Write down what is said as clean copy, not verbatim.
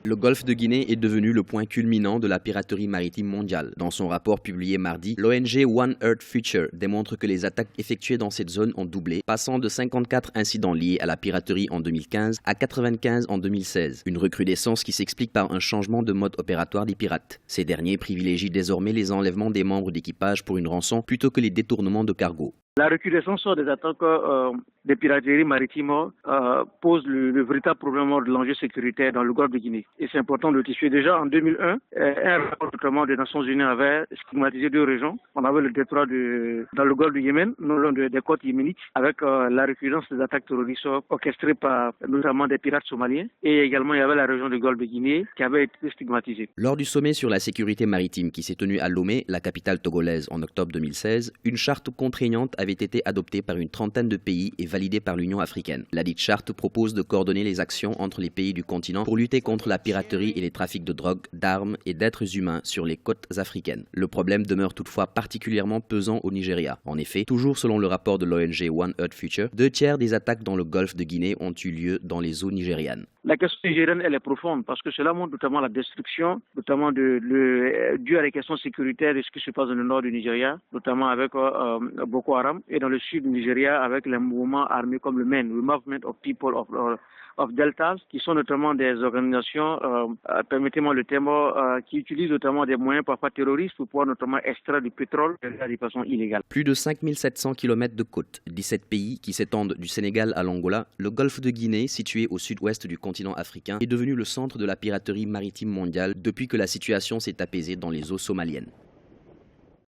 Le golfe de Guinée est devenu le point culminant de la piraterie maritime mondiale. Dans son rapport publié mardi, l'ONG One Earth Future démontre que les attaques effectuées dans cette zone ont doublé, passant de 54 incidents liés à la piraterie en 2015 à 95 en 2016. Une recrudescence qui s'explique par un changement de mode opératoire des pirates. Ces derniers privilégient désormais les enlèvements des membres d'équipage pour une rançon plutôt que les détournements de cargo. La recrudescence des attaques des pirateries maritimes pose le véritable problème de l'enjeu sécuritaire dans le golfe de Guinée. Et c'est important de le situer. Déjà en 2001, un rapport notamment des Nations Unies avait stigmatisé deux régions. On avait le détroit dans le golfe du Yémen, non loin des côtes yéménites, avec la recrudescence des attaques terroristes orchestrées par notamment des pirates somaliens. Et également, il y avait la région du golfe de Guinée qui avait été stigmatisée. Lors du sommet sur la sécurité maritime qui s'est tenu à Lomé, la capitale togolaise, en octobre 2016, une charte contraignante avait été adoptée par une trentaine de pays et validée par l'Union africaine. La dite charte propose de coordonner les actions entre les pays du continent pour lutter contre la piraterie et les trafics de drogue, d'armes et d'êtres humains sur les côtes africaines. Le problème demeure toutefois particulièrement pesant au Nigeria. En effet, toujours selon le rapport de l'ONG One Earth Future, 2/3 des attaques dans le golfe de Guinée ont eu lieu dans les eaux nigérianes. La question nigérienne, elle est profonde parce que cela montre notamment la destruction, notamment due à les questions sécuritaires de ce qui se passe dans le nord du Nigeria, notamment avec Boko Haram, et dans le sud du Nigeria avec les mouvements armés comme le MEN, le Movement of People of Deltas, qui sont notamment des organisations, permettez-moi le terme, qui utilisent notamment des moyens parfois terroristes pour pouvoir notamment extraire du pétrole de façon illégale. Plus de 5700 km de côtes, 17 pays qui s'étendent du Sénégal à l'Angola, le golfe de Guinée, situé au sud-ouest du continent africain, est devenu le centre de la piraterie maritime mondiale depuis que la situation s'est apaisée dans les eaux somaliennes.